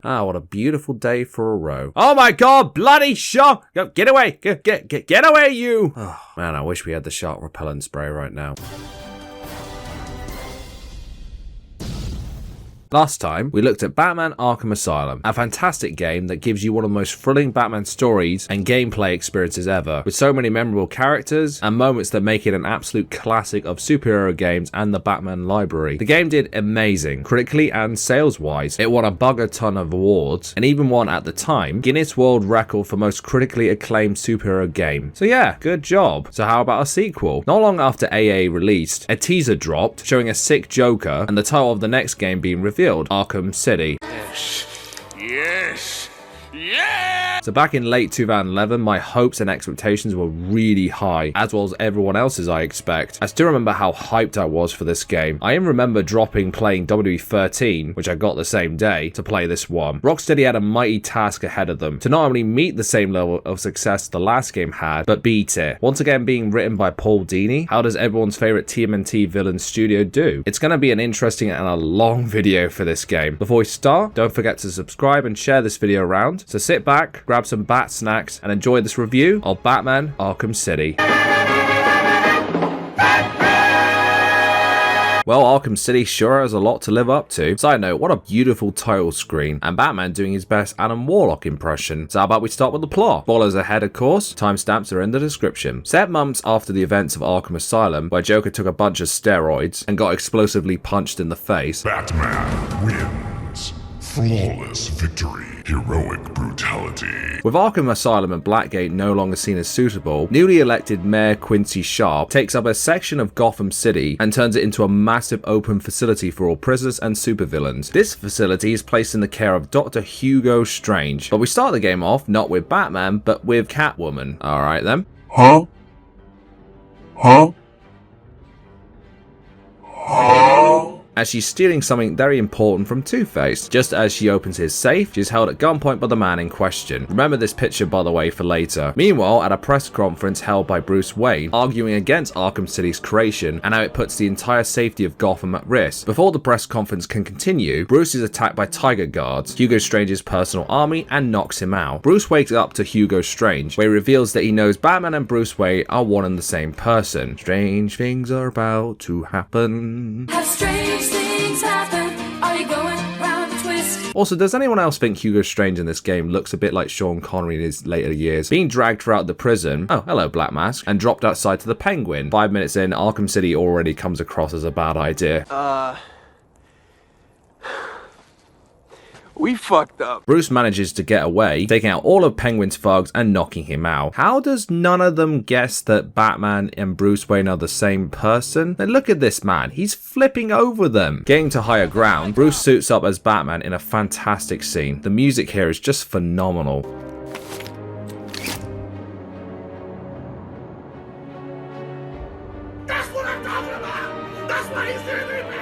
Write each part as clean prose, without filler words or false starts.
Ah, what a beautiful day for a row. Oh my god, bloody shark! Get away! Get away, you! Oh, man, I wish we had the shark repellent spray right now. Last time, we looked at Batman Arkham Asylum, a fantastic game that gives you one of the most thrilling Batman stories and gameplay experiences ever, with so many memorable characters and moments that make it an absolute classic of superhero games and the Batman library. The game did amazing, critically and sales-wise. It won a bugger ton of awards, and even won, at the time, Guinness World Record for most critically acclaimed superhero game. So yeah, good job. So how about a sequel? Not long after AA released, a teaser dropped showing a sick Joker, and the title of the next game being revealed, Arkham City. Yes. So back in late 2011, my hopes and expectations were really high, as well as everyone else's, I expect. I still remember how hyped I was for this game. I even remember playing WWE 13, which I got the same day, to play this one. Rocksteady had a mighty task ahead of them, to not only meet the same level of success the last game had, but beat it. Once again being written by Paul Dini, how does everyone's favorite TMNT villain studio do? It's going to be an interesting and a long video for this game. Before we start, don't forget to subscribe and share this video around. So sit back, grab some bat snacks, and enjoy this review of Batman Arkham City. Well, Arkham City sure has a lot to live up to. Side note, what a beautiful title screen, and Batman doing his best Adam Warlock impression. So how about we start with the plot? Spoilers ahead, of course. Timestamps are in the description. Set months after the events of Arkham Asylum, where Joker took a bunch of steroids and got explosively punched in the face, Batman wins. Flawless victory. Heroic brutality. With Arkham Asylum and Blackgate no longer seen as suitable, newly elected Mayor Quincy Sharp takes up a section of Gotham City and turns it into a massive open facility for all prisoners and supervillains. This facility is placed in the care of Dr. Hugo Strange, but we start the game off not with Batman, but with Catwoman. Alright then. Huh? As she's stealing something very important from Two-Face. Just as she opens his safe, she's held at gunpoint by the man in question. Remember this picture, by the way, for later. Meanwhile, at a press conference held by Bruce Wayne, arguing against Arkham City's creation and how it puts the entire safety of Gotham at risk. Before the press conference can continue, Bruce is attacked by Tiger Guards, Hugo Strange's personal army, and knocks him out. Bruce wakes up to Hugo Strange, where he reveals that he knows Batman and Bruce Wayne are one and the same person. Strange things are about to happen. Things happen. Are you going round the twist? Also, does anyone else think Hugo Strange in this game looks a bit like Sean Connery in his later years? Being dragged throughout the prison, oh hello Black Mask, and dropped outside to the Penguin. 5 minutes in, Arkham City already comes across as a bad idea. We fucked up. Bruce manages to get away, taking out all of Penguin's thugs and knocking him out. How does none of them guess that Batman and Bruce Wayne are the same person? Now look at this man, he's flipping over them. Getting to higher ground, Bruce suits up as Batman in a fantastic scene. The music here is just phenomenal. That's what I'm talking about! That's why he's doing me!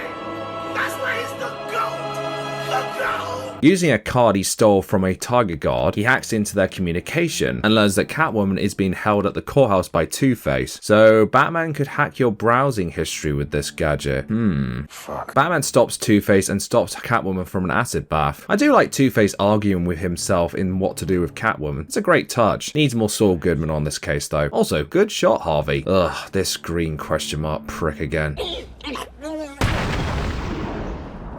That's why he's the GOAT! The GOAT! Using a card he stole from a Tiger Guard, he hacks into their communication and learns that Catwoman is being held at the courthouse by Two-Face. So Batman could hack your browsing history with this gadget. Fuck. Batman stops Two-Face and stops Catwoman from an acid bath. I do like Two-Face arguing with himself in what to do with Catwoman. It's a great touch. Needs more Saul Goodman on this case though. Also, good shot, Harvey. Ugh, this green question mark prick again.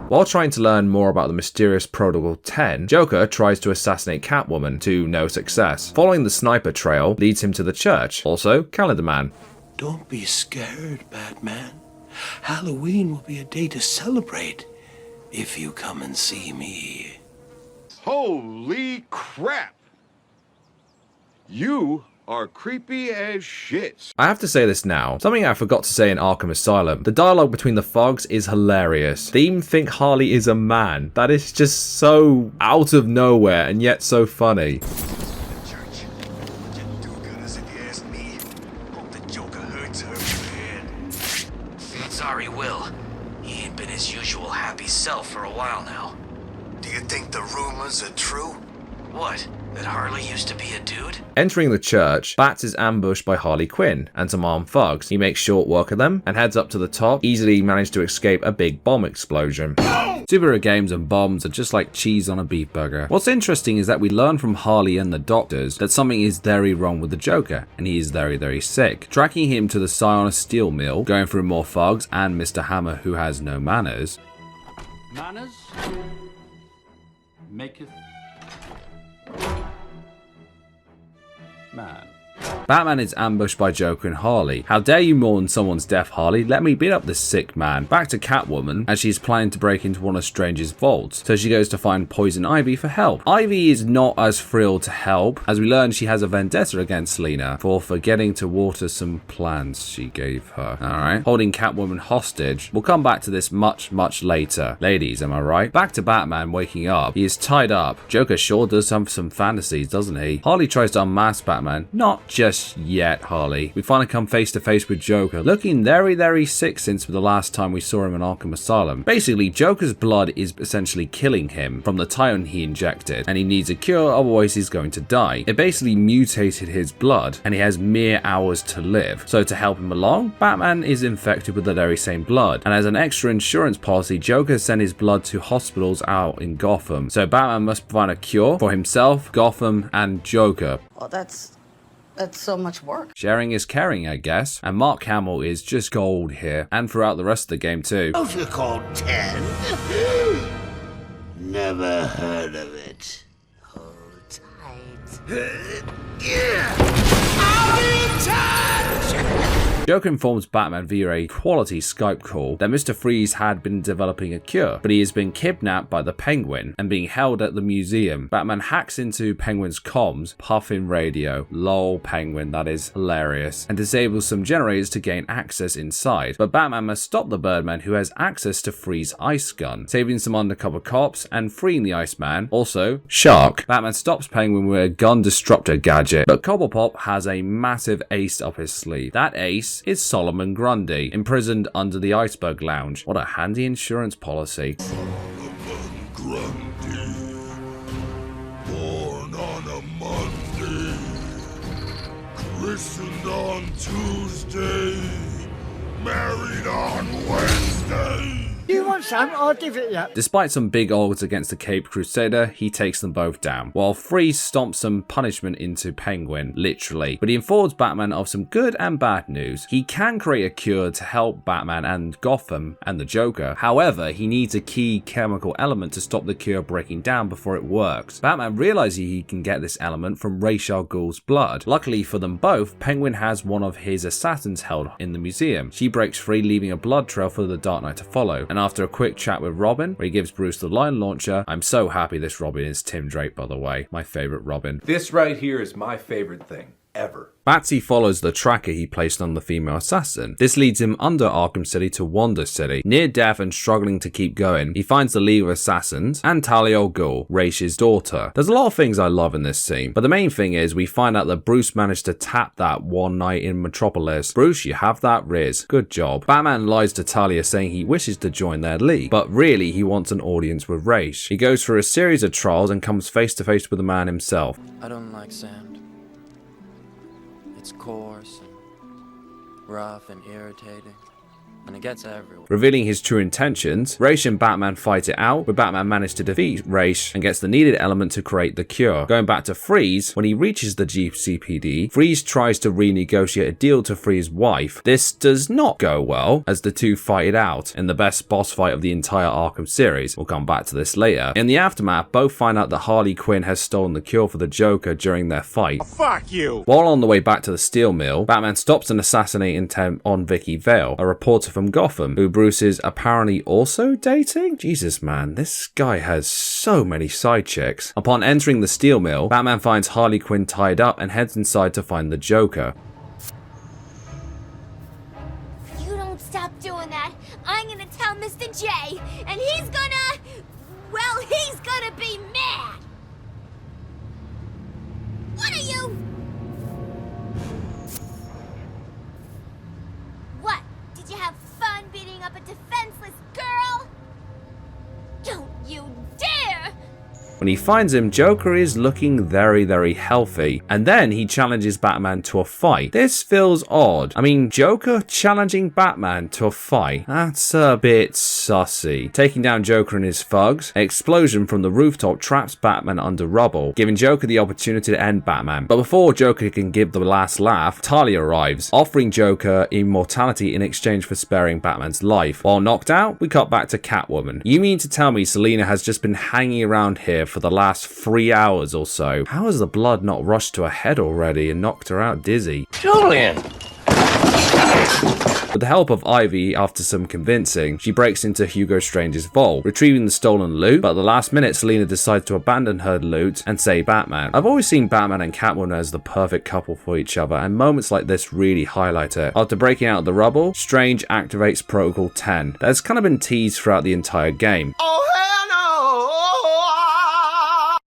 While trying to learn more about the mysterious Protocol 10, Joker tries to assassinate Catwoman to no success. Following the sniper trail leads him to the church, also Calendar Man. Don't be scared, Batman. Halloween will be a day to celebrate if you come and see me. Holy crap! You are creepy as shit. I have to say this now. Something I forgot to say in Arkham Asylum. The dialogue between the thugs is hilarious. They even think Harley is a man. That is just so out of nowhere and yet so funny. Sorry, Will. He ain't been his usual happy self for a while now. Do you think the rumors are true? What? That Harley used to be a dude? Entering the church, Bats is ambushed by Harley Quinn and some armed thugs. He makes short work of them and heads up to the top, easily managed to escape a big bomb explosion. Superhero games and bombs are just like cheese on a beef burger. What's interesting is that we learn from Harley and the doctors that something is very wrong with the Joker, and he is very, very sick. Tracking him to the Scion steel mill, going through more thugs and Mr. Hammer who has no manners. Manners maketh man. Batman is ambushed by Joker and Harley. How dare you mourn someone's death, Harley? Let me beat up this sick man. Back to Catwoman, as she's planning to break into one of Strange's vaults, so she goes to find Poison Ivy for help. Ivy is not as thrilled to help, as we learn she has a vendetta against Selina for forgetting to water some plants she gave her. Alright, holding Catwoman hostage. We'll come back to this much later. Ladies, am I right? Back to Batman waking up. He is tied up. Joker sure does have some fantasies, doesn't he? Harley tries to unmask Batman. Not just yet, Harley. We finally come face to face with Joker, looking very, very sick since the last time we saw him in Arkham Asylum. Basically, Joker's blood is essentially killing him from the tyrant he injected, and he needs a cure, otherwise he's going to die. It basically mutated his blood, and he has mere hours to live. So to help him along, Batman is infected with the very same blood, and as an extra insurance policy, Joker sent his blood to hospitals out in Gotham. So Batman must provide a cure for himself, Gotham, and Joker. Well, that's so much work. Sharing is caring, I guess. And Mark Hamill is just gold here, and throughout the rest of the game too. Don't you call 10? Never heard of it. Hold tight. I'll be in touch! Joker informs Batman via a quality Skype call that Mr. Freeze had been developing a cure, but he has been kidnapped by the Penguin and being held at the museum. Batman hacks into Penguin's comms, puffing radio, lol Penguin, that is hilarious, and disables some generators to gain access inside. But Batman must stop the Birdman, who has access to Freeze's ice gun, saving some undercover cops and freeing the Iceman. Also, Shark. Batman stops Penguin with a gun disruptor gadget, but Cobblepop has a massive ace up his sleeve. That ace is Solomon Grundy, imprisoned under the Iceberg Lounge. What a handy insurance policy. Solomon Grundy, born on a Monday, christened on Tuesday, married on Wednesday. You want some? I'll give it you. Despite some big odds against the Caped Crusader, he takes them both down, while Freeze stomps some punishment into Penguin, literally. But he informs Batman of some good and bad news. He can create a cure to help Batman and Gotham and the Joker. However, he needs a key chemical element to stop the cure breaking down before it works. Batman realizes he can get this element from Ra's al Ghul's blood. Luckily for them both, Penguin has one of his assassins held in the museum. She breaks free, leaving a blood trail for the Dark Knight to follow. And after a quick chat with Robin, where he gives Bruce the line launcher, I'm so happy this Robin is Tim Drake, by the way. My favorite Robin. This right here is my favorite thing ever. Batsy follows the tracker he placed on the female assassin. This leads him under Arkham City to Wonder City. Near death and struggling to keep going, he finds the League of Assassins and Talia al Ghul, Ra's daughter. There's a lot of things I love in this scene, but the main thing is we find out that Bruce managed to tap that one night in Metropolis. Bruce, you have that Riz. Good job. Batman lies to Talia saying he wishes to join their league, but really he wants an audience with Ra's. He goes through a series of trials and comes face to face with the man himself. I don't like sand. It's coarse and rough and irritating, and it gets everywhere. Revealing his true intentions, Ra's and Batman fight it out, where Batman managed to defeat Ra's and gets the needed element to create the cure. Going back to Freeze, when he reaches the GCPD, Freeze tries to renegotiate a deal to free his wife. This does not go well, as the two fight it out in the best boss fight of the entire Arkham series. We'll come back to this later. In the aftermath, both find out that Harley Quinn has stolen the cure for the Joker during their fight. Fuck you! While on the way back to the steel mill, Batman stops an assassinating attempt on Vicky Vale, a reporter from Gotham, who Bruce is apparently also dating? Jesus, man, this guy has so many side chicks. Upon entering the steel mill, Batman finds Harley Quinn tied up and heads inside to find the Joker. If you don't stop doing that, I'm gonna tell Mr. J, and he's gonna be mad! What are you? What? Did you have fun beating up a defenseless girl? Don't you dare! When he finds him, Joker is looking very, very healthy, and then he challenges Batman to a fight. This feels odd. I mean, Joker challenging Batman to a fight? That's a bit sussy. Taking down Joker and his thugs, an explosion from the rooftop traps Batman under rubble, giving Joker the opportunity to end Batman. But before Joker can give the last laugh, Talia arrives, offering Joker immortality in exchange for sparing Batman's life. While knocked out, we cut back to Catwoman. You mean to tell me Selina has just been hanging around here for the last 3 hours or so? How has the blood not rushed to her head already and knocked her out dizzy? Julian! With the help of Ivy, after some convincing, she breaks into Hugo Strange's vault, retrieving the stolen loot, but at the last minute Selina decides to abandon her loot and save Batman. I've always seen Batman and Catwoman as the perfect couple for each other, and moments like this really highlight it. After breaking out of the rubble, Strange activates Protocol 10. That has kind of been teased throughout the entire game. Oh, hell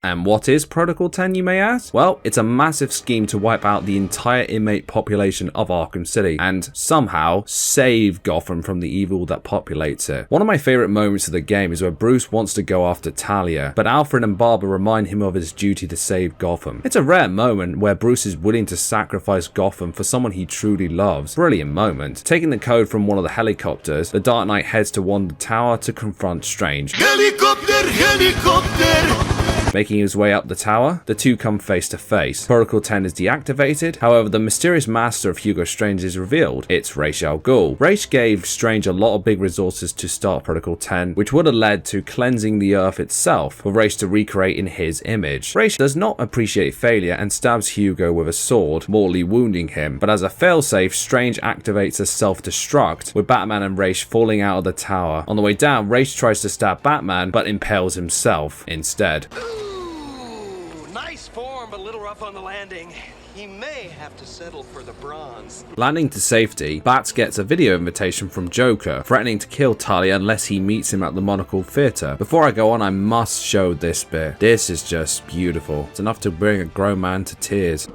And what is Protocol 10, you may ask? Well, it's a massive scheme to wipe out the entire inmate population of Arkham City and somehow save Gotham from the evil that populates it. One of my favorite moments of the game is where Bruce wants to go after Talia, but Alfred and Barbara remind him of his duty to save Gotham. It's a rare moment where Bruce is willing to sacrifice Gotham for someone he truly loves. Brilliant moment. Taking the code from one of the helicopters, the Dark Knight heads to Wanda Tower to confront Strange. Helicopter, helicopter! Making his way up the tower, the two come face to face. Protocol 10 is deactivated, however the mysterious master of Hugo Strange is revealed. It's Ra's al Ghul. Ra's gave Strange a lot of big resources to start Protocol 10, which would have led to cleansing the earth itself, for Ra's to recreate in his image. Ra's does not appreciate failure and stabs Hugo with a sword, mortally wounding him, but as a failsafe, Strange activates a self-destruct, with Batman and Ra's falling out of the tower. On the way down, Ra's tries to stab Batman, but impales himself instead. Nice form, but a little rough on the landing. He may have to settle for the bronze. Landing to safety, Bats gets a video invitation from Joker, threatening to kill Talia unless he meets him at the Monocle Theatre. Before I go on, I must show this bit. This is just beautiful. It's enough to bring a grown man to tears.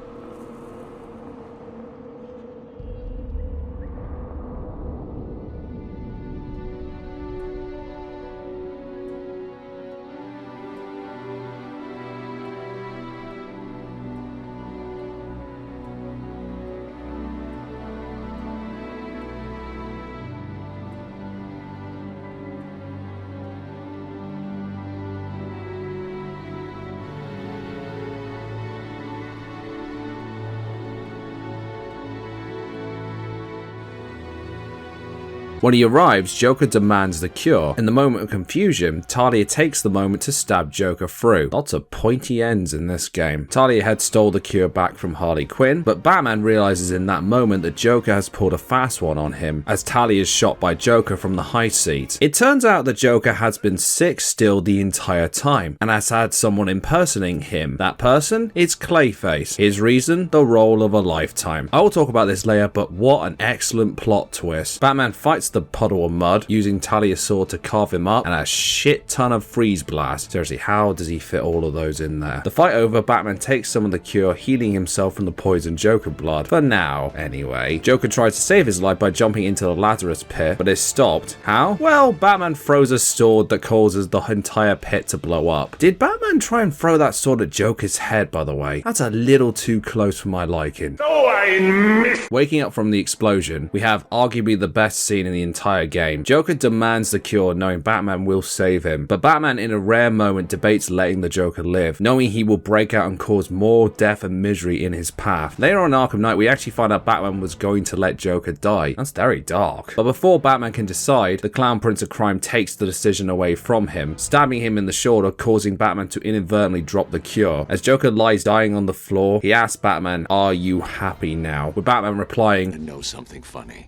When he arrives, Joker demands the cure. In the moment of confusion, Talia takes the moment to stab Joker through. Lots of pointy ends in this game. Talia had stole the cure back from Harley Quinn, but Batman realizes in that moment that Joker has pulled a fast one on him, as Talia is shot by Joker from the high seat. It turns out that Joker has been sick still the entire time, and has had someone impersonating him. That person is Clayface. His reason? The role of a lifetime. I will talk about this later, but what an excellent plot twist. Batman fights the puddle of mud, using Talia's sword to carve him up, and a shit ton of freeze blast. Seriously, how does he fit all of those in there? The fight over, Batman takes some of the cure, healing himself from the poison Joker blood. For now, anyway. Joker tries to save his life by jumping into the Lazarus pit, but is stopped. How? Well, Batman throws a sword that causes the entire pit to blow up. Did Batman try and throw that sword at Joker's head, by the way? That's a little too close for my liking. Oh, I missed! Waking up from the explosion, we have arguably the best scene in the entire game. Joker demands the cure, knowing Batman will save him, but Batman in a rare moment debates letting the Joker live, knowing he will break out and cause more death and misery in his path. Later on in Arkham Knight, we actually find out Batman was going to let Joker die. That's very dark. But before Batman can decide, the Clown Prince of Crime takes the decision away from him, stabbing him in the shoulder, causing Batman to inadvertently drop the cure. As Joker lies dying on the floor, he asks Batman, "Are you happy now?" With Batman replying, "To know something funny.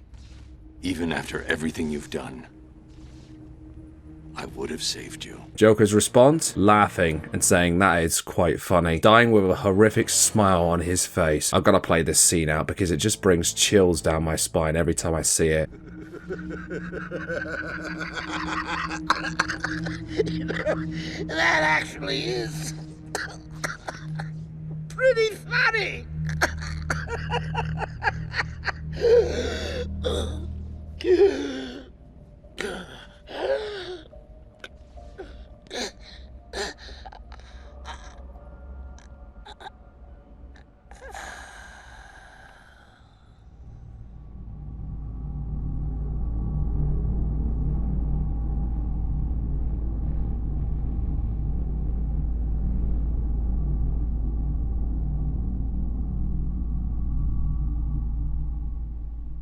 Even after everything you've done, I would have saved you." Joker's response? Laughing and saying that is quite funny, dying with a horrific smile on his face. I've got to play this scene out because it just brings chills down my spine every time I see it. That actually is pretty funny.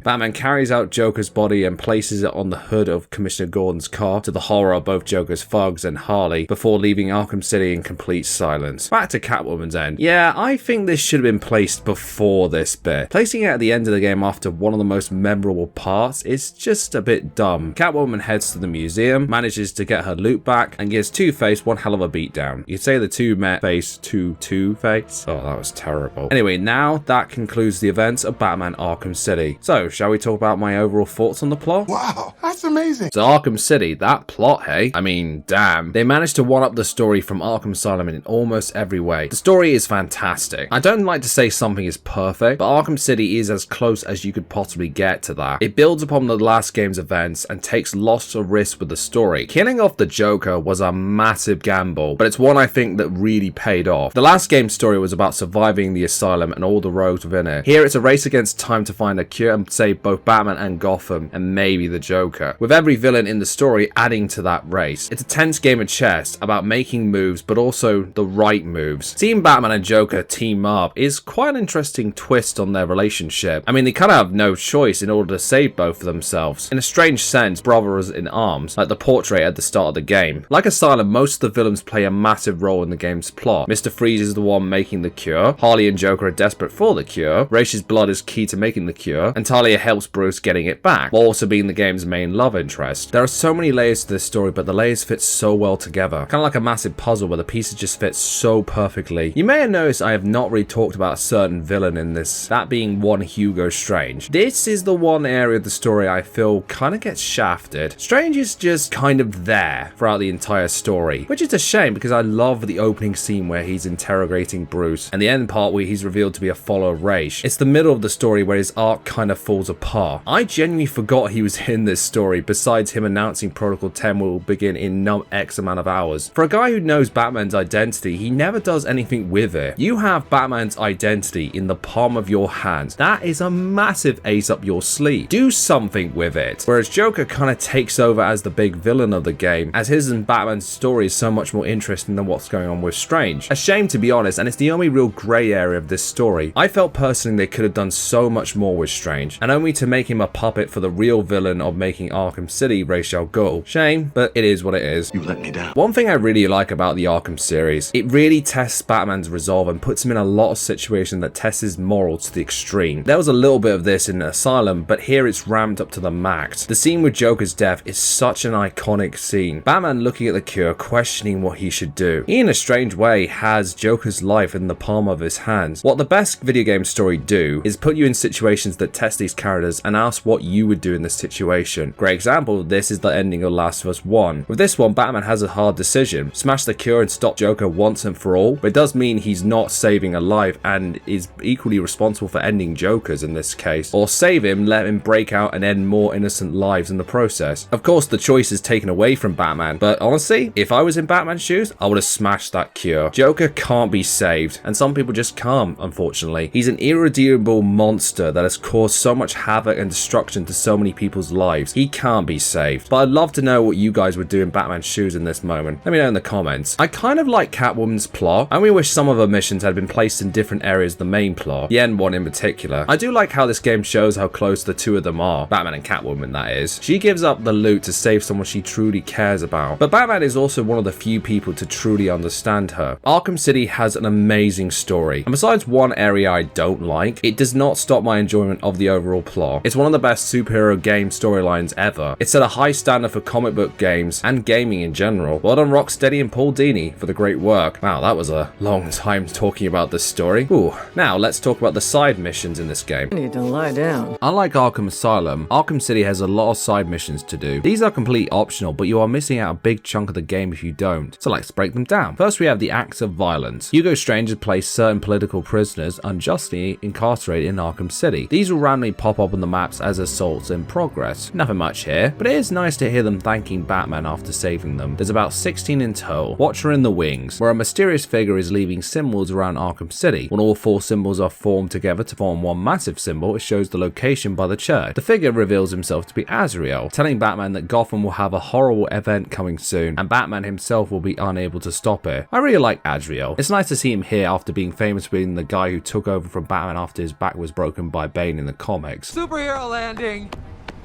Batman carries out Joker's body and places it on the hood of Commissioner Gordon's car, to the horror of both Joker's thugs and Harley, before leaving Arkham City in complete silence. Back to Catwoman's end. Yeah, I think this should have been placed before this bit. Placing it at the end of the game after one of the most memorable parts is just a bit dumb. Catwoman heads to the museum, manages to get her loot back, and gives Two-Face one hell of a beatdown. You'd say the two met face to Two-Face? Oh, that was terrible. Anyway, now that concludes the events of Batman Arkham City. So, shall we talk about my overall thoughts on the plot? Wow, that's amazing. So Arkham City, that plot, hey? I mean, damn. They managed to one-up the story from Arkham Asylum in almost every way. The story is fantastic. I don't like to say something is perfect, but Arkham City is as close as you could possibly get to that. It builds upon the last game's events and takes lots of risks with the story. Killing off the Joker was a massive gamble, but it's one I think that really paid off. The last game's story was about surviving the asylum and all the rogues within it. Here it's a race against time to find a cure and save both Batman and Gotham, and maybe the Joker, with every villain in the story adding to that race. It's a tense game of chess about making moves, but also the right moves. Seeing Batman and Joker team up is quite an interesting twist on their relationship. I mean, they kind of have no choice in order to save both of themselves. In a strange sense, brothers in arms, like the portrait at the start of the game. Like Asylum, most of the villains play a massive role in the game's plot. Mr. Freeze is the one making the cure, Harley and Joker are desperate for the cure, Ra's blood is key to making the cure, and Talia helps Bruce getting it back, while also being the game's main love interest. There are so many layers to this story, but the layers fit so well together. Kind of like a massive puzzle where the pieces just fit so perfectly. You may have noticed I have not really talked about a certain villain in this, that being one Hugo Strange. This is the one area of the story I feel kind of gets shafted. Strange is just kind of there throughout the entire story, which is a shame because I love the opening scene where he's interrogating Bruce, and the end part where he's revealed to be a follower of Ra's. It's the middle of the story where his arc kind of falls apart. I genuinely forgot he was in this story, besides him announcing Protocol 10 will begin in X amount of hours. For a guy who knows Batman's identity, he never does anything with it. You have Batman's identity in the palm of your hand. That is a massive ace up your sleeve. Do something with it. Whereas Joker kind of takes over as the big villain of the game, as his and Batman's story is so much more interesting than what's going on with Strange. A shame, to be honest, and it's the only real grey area of this story. I felt personally they could have done so much more with Strange, and only to make him a puppet for the real villain of making Arkham City, Ra's al Ghul. Shame, but it is what it is. You let me down. One thing I really like about the Arkham series, it really tests Batman's resolve and puts him in a lot of situations that tests his morals to the extreme. There was a little bit of this in Asylum, but here it's ramped up to the max. The scene with Joker's death is such an iconic scene. Batman looking at the cure, questioning what he should do. He, in a strange way, has Joker's life in the palm of his hands. What the best video game story do is put you in situations that test these characters and ask what you would do in this situation. Great example of this is the ending of Last of Us 1. With this one, Batman has a hard decision. Smash the cure and stop Joker once and for all, but it does mean he's not saving a life and is equally responsible for ending Joker's in this case. Or save him, let him break out and end more innocent lives in the process. Of course, the choice is taken away from Batman, but honestly, if I was in Batman's shoes, I would have smashed that cure. Joker can't be saved, and some people just can't, unfortunately. He's an irredeemable monster that has caused so much havoc and destruction to so many people's lives. He can't be saved. But I'd love to know what you guys would do in Batman's shoes in this moment. Let me know in the comments. I kind of like Catwoman's plot. I only wish some of her missions had been placed in different areas of the main plot, the end one in particular. I do like how this game shows how close the two of them are. Batman and Catwoman, that is. She gives up the loot to save someone she truly cares about. But Batman is also one of the few people to truly understand her. Arkham City has an amazing story, and besides one area I don't like, it does not stop my enjoyment of the overall plot. It's one of the best superhero game storylines ever. It set a high standard for comic book games and gaming in general. Well done Rocksteady and Paul Dini for the great work. Wow, that was a long time talking about this story. Ooh, now let's talk about the side missions in this game. I need to lie down. Unlike Arkham Asylum, Arkham City has a lot of side missions to do. These are completely optional, but you are missing out a big chunk of the game if you don't. So let's break them down. First, we have the acts of violence. Hugo Strange has placed certain political prisoners unjustly incarcerated in Arkham City. These will randomly pop up on the maps as assaults in progress. Nothing much here, but it is nice to hear them thanking Batman after saving them. There's about 16 in total. Watcher in the Wings, where a mysterious figure is leaving symbols around Arkham City. When all four symbols are formed together to form one massive symbol, it shows the location by the church. The figure reveals himself to be Azrael, telling Batman that Gotham will have a horrible event coming soon, and Batman himself will be unable to stop it. I really like Azrael. It's nice to see him here after being famous for being the guy who took over from Batman after his back was broken by Bane in the comics. legs. Superhero landing!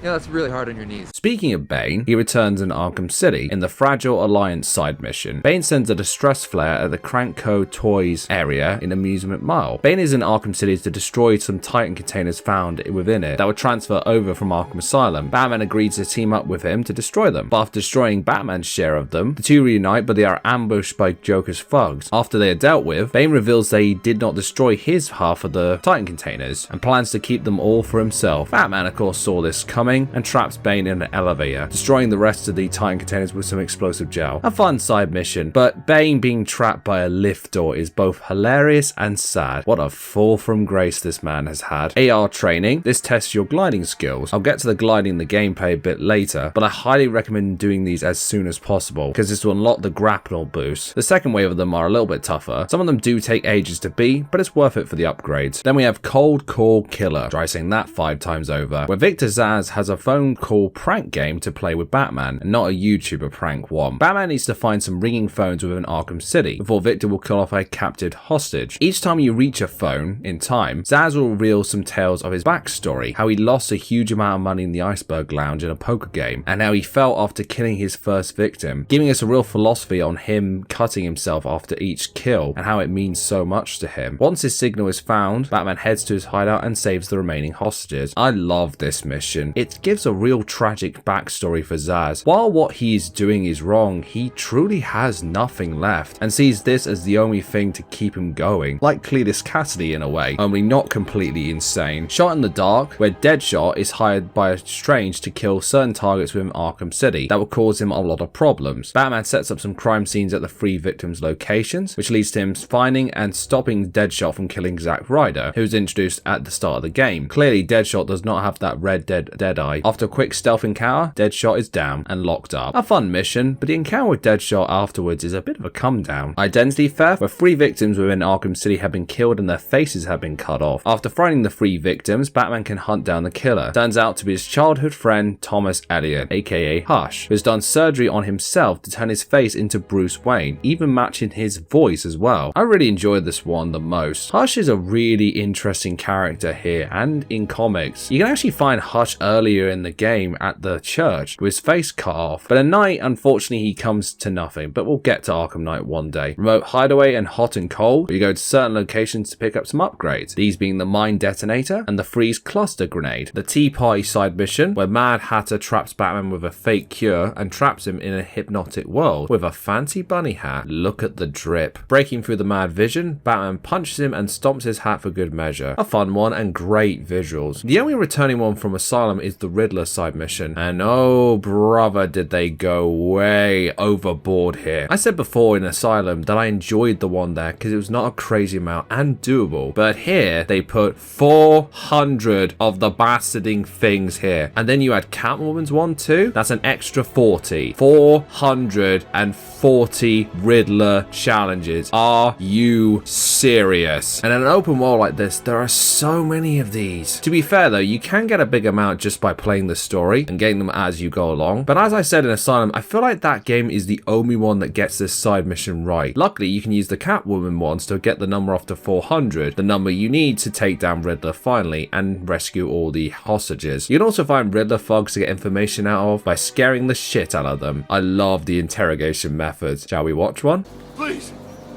Yeah, that's really hard on your knees. Speaking of Bane, he returns in Arkham City in the Fragile Alliance side mission. Bane sends a distress flare at the Crankco Toys area in Amusement Mile. Bane is in Arkham City to destroy some Titan containers found within it that would transfer over from Arkham Asylum. Batman agrees to team up with him to destroy them, but after destroying Batman's share of them, the two reunite, but they are ambushed by Joker's thugs. After they are dealt with, Bane reveals that he did not destroy his half of the Titan containers and plans to keep them all for himself. Batman of course saw this coming and traps Bane in an elevator, destroying the rest of the Titan containers with some explosive gel. A fun side mission, but Bane being trapped by a lift door is both hilarious and sad. What a fall from grace this man has had. AR training. This tests your gliding skills. I'll get to the gliding in the gameplay a bit later, but I highly recommend doing these as soon as possible because this will unlock the grapple boost. The second wave of them are a little bit tougher. Some of them do take ages to beat, but it's worth it for the upgrades. Then we have Cold Call Killer. Try saying that 5 times over, where Victor Zsasz has a phone call prank game to play with Batman, and not a YouTuber prank one. Batman needs to find some ringing phones within Arkham City before Victor will kill off a captured hostage. Each time you reach a phone in time, Zsasz will reveal some tales of his backstory, how he lost a huge amount of money in the Iceberg Lounge in a poker game, and how he felt after killing his first victim, giving us a real philosophy on him cutting himself after each kill and how it means so much to him. Once his signal is found, Batman heads to his hideout and saves the remaining hostages. I love this mission. It gives a real tragic backstory for Zsasz. While what he is doing is wrong, he truly has nothing left and sees this as the only thing to keep him going, like Cletus Cassidy in a way, only not completely insane. Shot in the Dark, where Deadshot is hired by Strange to kill certain targets within Arkham City that will cause him a lot of problems. Batman sets up some crime scenes at the 3 victims' locations, which leads to him finding and stopping Deadshot from killing Zack Ryder, who was introduced at the start of the game. Clearly, Deadshot does not have that red dead eye. After a quick stealth encounter, Deadshot is down and locked up. A fun mission, but the encounter with Deadshot afterwards is a bit of a come down. Identity theft, where 3 victims within Arkham City have been killed and their faces have been cut off. After finding the 3 victims, Batman can hunt down the killer. Turns out to be his childhood friend Thomas Elliot, aka Hush, who has done surgery on himself to turn his face into Bruce Wayne, even matching his voice as well. I really enjoyed this one the most. Hush is a really interesting character here and in comics. You can actually find Hush earlier in the game at the church with his face cut off, but at night unfortunately he comes to nothing, but we'll get to Arkham Knight one day. Remote hideaway and hot and cold, where you go to certain locations to pick up some upgrades, these being the mine detonator and the freeze cluster grenade. The Tea Party side mission, where Mad Hatter traps Batman with a fake cure and traps him in a hypnotic world with a fancy bunny hat. Look at the drip. Breaking through the Mad Vision, Batman punches him and stomps his hat for good measure. A fun one and great visuals. The only returning one from Asylum is the Riddler side mission, and oh brother did they go way overboard here. I said before in Asylum that I enjoyed the one there because it was not a crazy amount and doable, but here they put 400 of the bastarding things here, and then you had Catwoman's one too. That's an extra 40. 440 Riddler challenges. Are you serious? And in an open world like this, there are so many of these. To be fair though, you can get a big amount just by playing the story and getting them as you go along, but as I said in Asylum, I feel like that game is the only one that gets this side mission right. Luckily, you can use the Catwoman ones to get the number off to 400, the number you need to take down Riddler finally and rescue all the hostages. You can also find Riddler thugs to get information out of by scaring the shit out of them. I love the interrogation methods. Shall we watch one? Please,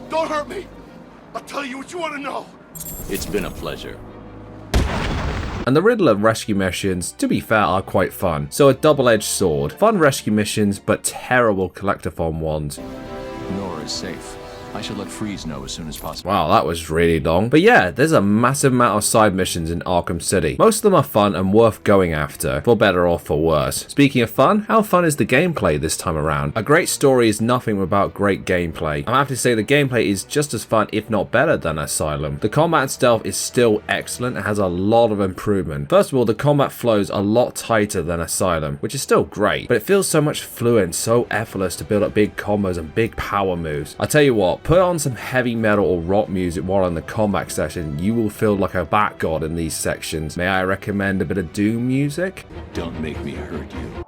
don't hurt me. I'll tell you what you want to know. It's been a pleasure. And the Riddler rescue missions, to be fair, are quite fun. So a double-edged sword. Fun rescue missions, but terrible collectathon ones. Nora is safe. I should let Freeze know as soon as possible. Wow, that was really long. But yeah, there's a massive amount of side missions in Arkham City. Most of them are fun and worth going after, for better or for worse. Speaking of fun, how fun is the gameplay this time around? A great story is nothing without great gameplay. I'm happy to say the gameplay is just as fun, if not better, than Asylum. The combat and stealth is still excellent and has a lot of improvement. First of all, the combat flows a lot tighter than Asylum, which is still great, but it feels so much fluent, so effortless to build up big combos and big power moves. I tell you what, put on some heavy metal or rock music while in the combat session, you will feel like a bat god in these sections. May I recommend a bit of Doom music? Don't make me hurt you.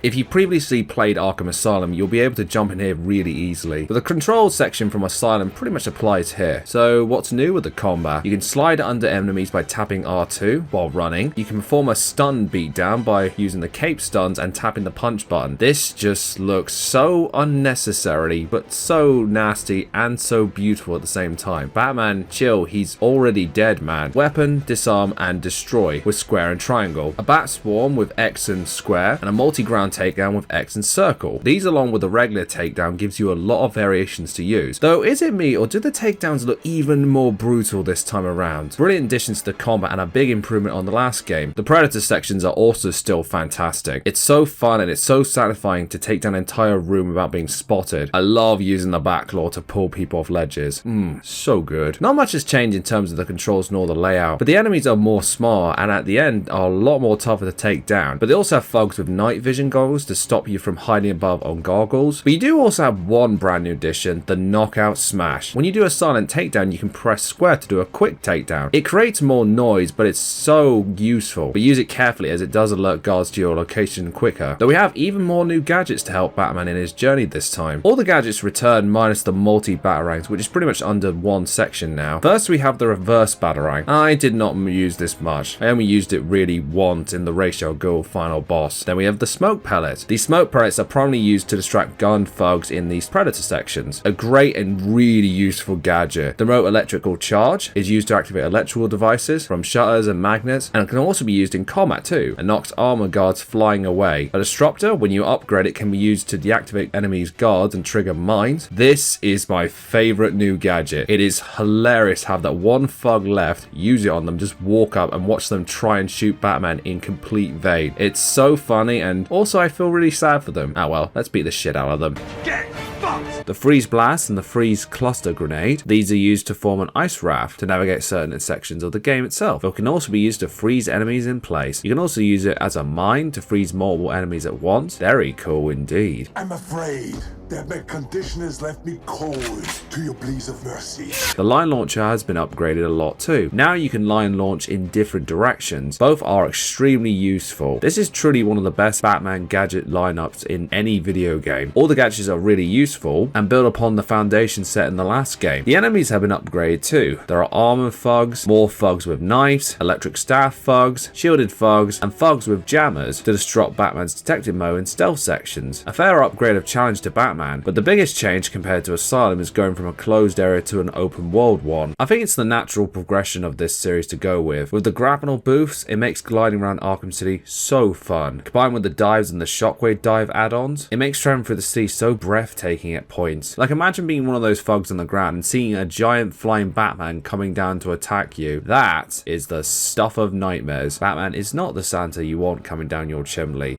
If you previously played Arkham Asylum, you'll be able to jump in here really easily. But the controls section from Asylum pretty much applies here. So what's new with the combat? You can slide under enemies by tapping R2 while running. You can perform a stun beatdown by using the cape stuns and tapping the punch button. This just looks so unnecessary, but so nasty and so beautiful at the same time. Batman, chill, he's already dead, man. Weapon, disarm, and destroy with square and triangle. A bat swarm with X and square, and a multi-ground takedown with X and circle. These along with the regular takedown gives you a lot of variations to use. Though, is it me or do the takedowns look even more brutal this time around? Brilliant additions to the combat and a big improvement on the last game. The Predator sections are also still fantastic. It's so fun and it's so satisfying to take down an entire room without being spotted. I love using the Batclaw to pull people off ledges. So good. Not much has changed in terms of the controls nor the layout, but the enemies are more smart and at the end are a lot more tougher to take down. But they also have thugs with night vision goggles to stop you from hiding above on goggles. But you do also have one brand new addition, the Knockout Smash. When you do a silent takedown, you can press square to do a quick takedown. It creates more noise, but it's so useful. But use it carefully as it does alert guards to your location quicker. Though we have even more new gadgets to help Batman in his journey this time. All the gadgets return minus the multi-batarangs, which is pretty much under one section now. First we have the reverse batarang. I did not use this much. I only used it really once in the Ratio Ghoul final boss. Then we have the smoke pellet. These smoke pellets are primarily used to distract gun thugs in these Predator sections. A great and really useful gadget. The remote electrical charge is used to activate electrical devices from shutters and magnets, and it can also be used in combat too, and knocks armor guards flying away. A disruptor, when you upgrade it, can be used to deactivate enemies' guards and trigger mines. This is my favorite new gadget. It is hilarious to have that one thug left, use it on them, just walk up and watch them try and shoot Batman in complete vain. It's so funny, and also I feel really sad for them. Ah well, let's beat the shit out of them. Get fucked! The freeze blast and the freeze cluster grenade. These are used to form an ice raft to navigate certain sections of the game itself. It can also be used to freeze enemies in place. You can also use it as a mine to freeze multiple enemies at once. Very cool indeed. I'm afraid that my condition has left me cold to your pleas of mercy. The line launcher has been upgraded a lot too. Now you can line launch in different directions. Both are extremely useful. This is truly one of the best Batman gadget lineups in any video game. All the gadgets are really useful and build upon the foundation set in the last game. The enemies have been upgraded too. There are armored thugs, more thugs with knives, electric staff thugs, shielded thugs, and thugs with jammers to disrupt Batman's detective mode and stealth sections. A fair upgrade of challenge to Batman, but the biggest change compared to Asylum is going from a closed area to an open world one. I think it's the natural progression of this series to go with. With the grapnel booths, it makes gliding around Arkham City so fun. Combined with the dives and the shockwave dive add-ons, it makes traveling through the city so breathtaking at points. Like imagine being one of those thugs on the ground and seeing a giant flying Batman coming down to attack you. That is the stuff of nightmares. Batman is not the Santa you want coming down your chimney.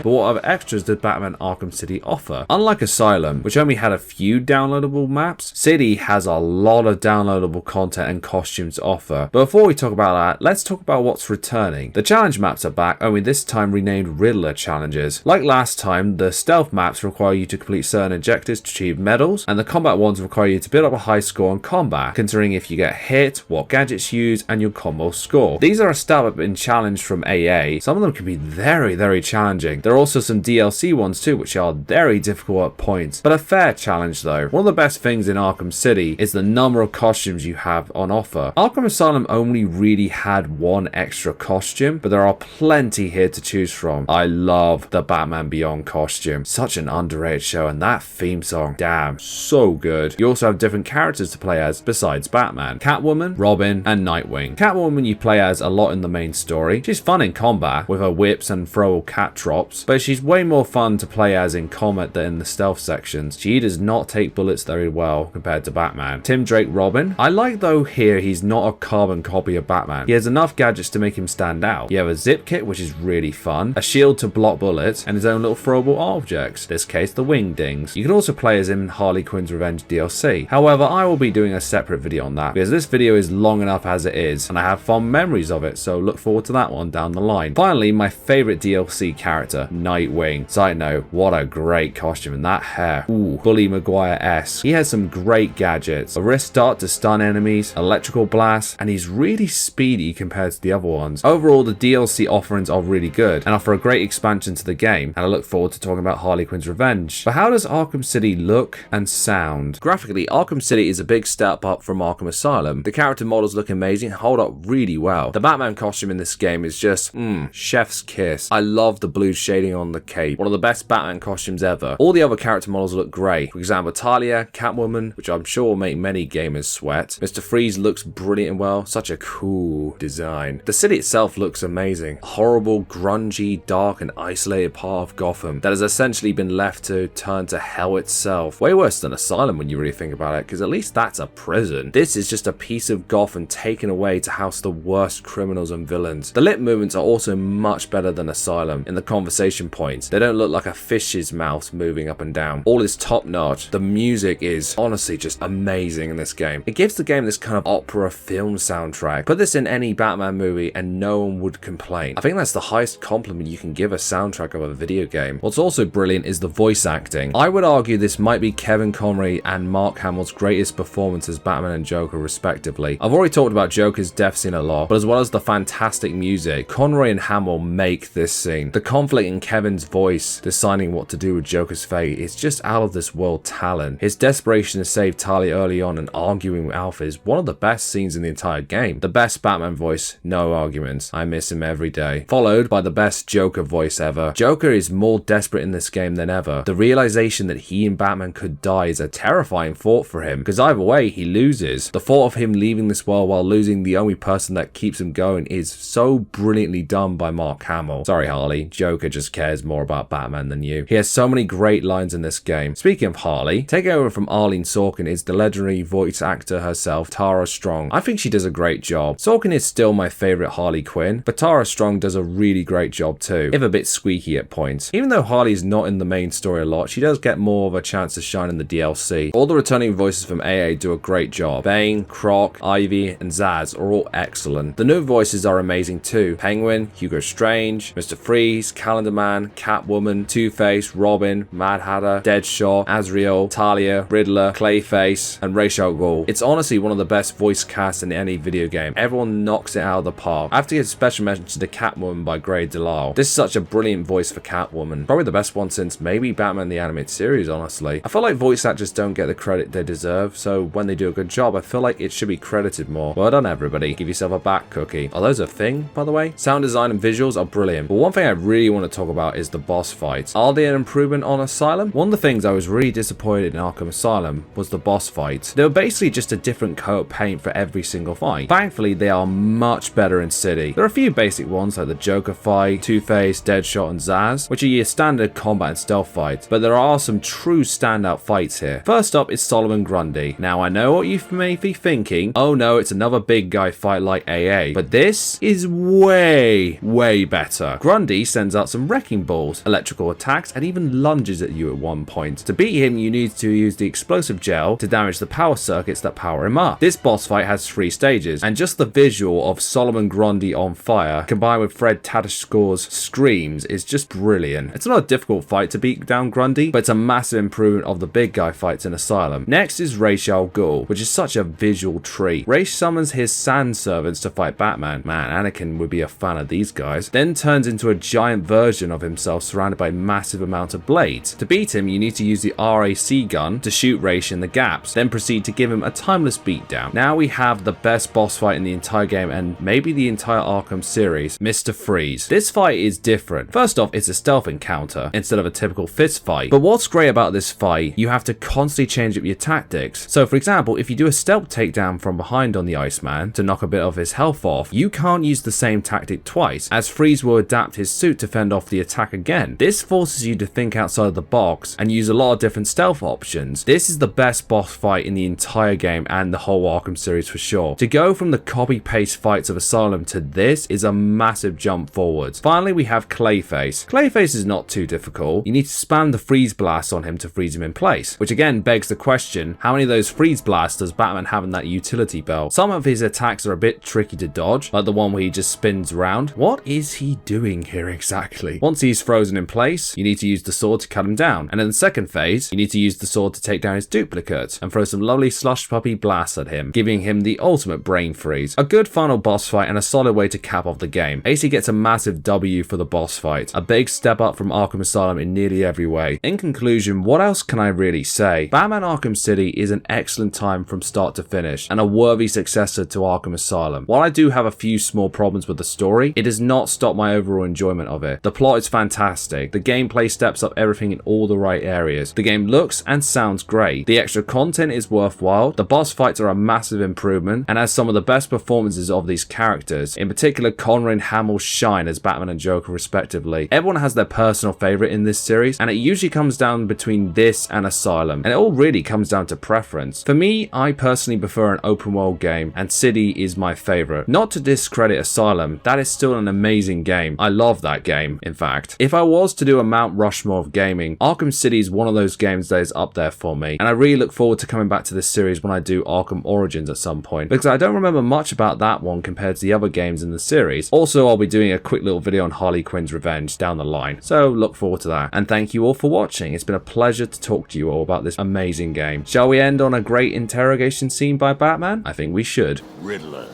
But what other extras did Batman Arkham City offer? Unlike Asylum, which only had a few downloadable maps, City has a lot of downloadable content and costumes to offer. But before we talk about that, let's talk about what's returning. The challenge maps are back, only this time renamed Riddler challenges. Like last time, the stealth maps require you to complete certain objectives to achieve medals, and the combat ones require you to build up a high score on combat, considering if you get hit, what gadgets you use, and your combo score. These are a step up in challenge from AA. Some of them can be very challenging. There are also some DLC ones too, which are very difficult at points, but a fair challenge though. One of the best things in Arkham City is the number of costumes you have on offer. Arkham Asylum only really had one extra costume, but there are plenty here to choose from. I love the Batman Beyond costume. Such an underrated show, and that theme song, damn, so good. You also have different characters to play as besides Batman. Catwoman, Robin, and Nightwing. Catwoman you play as a lot in the main story. She's fun in combat with her whips and throwable cat drops, but she's way more fun to play as in combat than in the stealth sections. She does not take bullets very well compared to Batman. Tim Drake Robin. I like though here he's not a carbon copy of Batman. He has enough gadgets to make him stand out. You have a zip kit, which is really fun, a shield to block bullets, and his own little throwable objects, in this case the wing dings. You can also play as him in Harley Quinn's Revenge DLC. However, I will be doing a separate video on that because this video is long enough as it is and I have fond memories of it, so look forward to that one down the line. Finally, my favorite DLC character, Nightwing. Side note, what a great costume, and that hair. Ooh, Bully Maguire-esque. He has some great gadgets. A wrist dart to stun enemies, electrical blast, and he's really speedy compared to the other ones. Overall, the DLC offerings are really good and offer a great expansion to the game, and I look forward to talking about Harley Quinn's revenge. But how does Arkham City look and sound? Graphically, Arkham City is a big step up from Arkham Asylum. The character models look amazing, hold up really well. The Batman costume in this game is just, chef's kiss. I love the blue shading on the cape. One of the best Batman costumes ever. All the other character models look great. For example, Talia, Catwoman, which I'm sure will make many gamers sweat. Mr. Freeze looks brilliant and well. Such a cool design. The city itself looks amazing. A horrible, grungy, dark, and isolated part of Gotham that has essentially been left to turn to hell itself. Way worse than Asylum when you really think about it, because at least that's a prison. This is just a piece of Gotham taken away to house the worst criminals and villains. The lip movements are also much better than Asylum in the conversation points. They don't look like a fish's mouth moving up and down. All is top notch. The music is honestly just amazing in this game. It gives the game this kind of opera film soundtrack. Put this in any Batman movie and no one would complain. I think that's the highest compliment you can give a soundtrack of a video game. What's also brilliant is the voice acting. I would argue this might be Kevin Conroy and Mark Hamill's greatest performance as Batman and Joker respectively. I've already talked about Joker's death scene a lot, but as well as the fantastic music, Conroy and Hamill make this scene. The conflict in Kevin's voice deciding what to do with Joker's fate is just out of this world talent. His desperation to save Talia early on and arguing with Alpha is one of the best scenes in the entire game. The best Batman voice, no arguments. I miss him every day. Followed by the best Joker voice ever. Joker is more desperate in this game than ever. The realization that he and Batman could die is a terrifying thought for him, because either way he loses. The thought of him leaving this world while losing the only person that keeps him going is so brilliantly done by Mark Hamill. Sorry Harley, Joker just cares more about Batman than you. He has so many great lines in this game. Speaking of Harley, taking over from Arlene Sorkin is the legendary voice actor herself, Tara Strong. I think she does a great job. Sorkin is still my favorite Harley Quinn, but Tara Strong does a really great job too, if a bit squeaky at points. Even though Harley is not in the main story a lot, she does get more of a chance to shine in the DLC. All the returning voices from AA do a great job. Bane, Croc, Ivy, and Zsasz are all excellent. The new voices are amazing too. Penguin, Hugo Strange, Mr. Freeze, Calendar Man, Catwoman, Two-Face, Robin, Mad Hatter, Deadshot, Azrael, Talia, Riddler, Clayface, and Ra's al Ghul. It's honestly one of the best voice casts in any video game. Everyone knocks it out of the park. I have to give a special mention to the Catwoman by Grey DeLisle. This is such a brilliant voice for Catwoman. Probably the best one since maybe Batman the Animated Series, honestly. I feel like voice actors don't get the credit they deserve, so when they do a good job, I feel like it should be credited more. Well done everybody. Give yourself a back cookie. Are those a thing, by the way? Sound design and visuals are brilliant, but one thing I really want to talk about is the boss fights. Are they an improvement on Asylum? One of the things I was really disappointed in Arkham Asylum was the boss fights. They were basically just a different coat of paint for every single fight. Thankfully, they are much better in City. There are a few basic ones like the Joker fight, Two-Face, Deadshot, and Zsasz, which are your standard combat and stealth fights, but there are some true standout fights here. First up is Solomon Grundy. Now I know what you may be thinking, oh no, it's another big guy fight like AA, but this is way better. Grundy sends out some wrecking balls, electrical attacks, and even lunges at you at one point. To beat him, you need to use the explosive gel to damage the power circuits that power him up. This boss fight has 3 stages, and just the visual of Solomon Grundy on fire combined with Fred Tatasciore screams is just brilliant. It's not a difficult fight to beat down Grundy, but it's a massive improvement of the big guy fights in Asylum. Next is Ra's al Ghul, which is such a visual treat. Ra's summons his sand servants to fight Batman. Man, Anakin would be a fan of these guys. Then turns into a giant version of himself surrounded by a massive amount of blades. To beat him, you need to use the RAC gun to shoot Ra's in the gaps, then proceed to give him a timeless beatdown. Now we have the best boss fight in the entire game and maybe the entire Arkham series, Mr. Freeze. This fight is different. First off, it's a stealth encounter instead of a typical fist fight. But what's great about this fight, you have to constantly change up your tactics. So for example, if you do a stealth takedown from behind on the Iceman to knock a bit of his health off, you can't use the same tactic twice, as Freeze will adapt his suit to fend off the attack again. This forces you to think outside of the box and use a lot of different stealth options. This is the best boss fight in the entire game and the whole Arkham series for sure. To go from the copy-paste fights of Asylum to this is a massive jump forward. Finally, we have Clayface. Clayface is not too difficult. You need to spam the freeze blast on him to freeze him in place, which again begs the question, how many of those freeze blasts does Batman have in that utility belt? Some of his attacks are a bit tricky to dodge, like the one where he just spins around. What is he doing here exactly? quickly. Once he's frozen in place, you need to use the sword to cut him down, and in the second phase, you need to use the sword to take down his duplicate and throw some lovely slush puppy blasts at him, giving him the ultimate brain freeze. A good final boss fight and a solid way to cap off the game. AC gets a massive W for the boss fight, a big step up from Arkham Asylum in nearly every way. In conclusion, what else can I really say? Batman Arkham City is an excellent time from start to finish, and a worthy successor to Arkham Asylum. While I do have a few small problems with the story, it does not stop my overall enjoyment of it. The plot is fantastic, the gameplay steps up everything in all the right areas, the game looks and sounds great, the extra content is worthwhile, the boss fights are a massive improvement, and has some of the best performances of these characters. In particular, Conroy and Hamill shine as Batman and Joker respectively. Everyone has their personal favourite in this series, and it usually comes down between this and Asylum, and it all really comes down to preference. For me, I personally prefer an open world game, and City is my favourite. Not to discredit Asylum, that is still an amazing game. I love that game, in fact. If I was to do a Mount Rushmore of gaming, Arkham City is one of those games that is up there for me, and I really look forward to coming back to this series when I do Arkham Origins at some point, because I don't remember much about that one compared to the other games in the series. Also, I'll be doing a quick little video on Harley Quinn's Revenge down the line, so look forward to that. And thank you all for watching. It's been a pleasure to talk to you all about this amazing game. Shall we end on a great interrogation scene by Batman? I think we should. Riddler,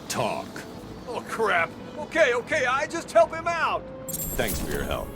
talk. Oh, crap. Okay, I just help him out. Thanks for your help.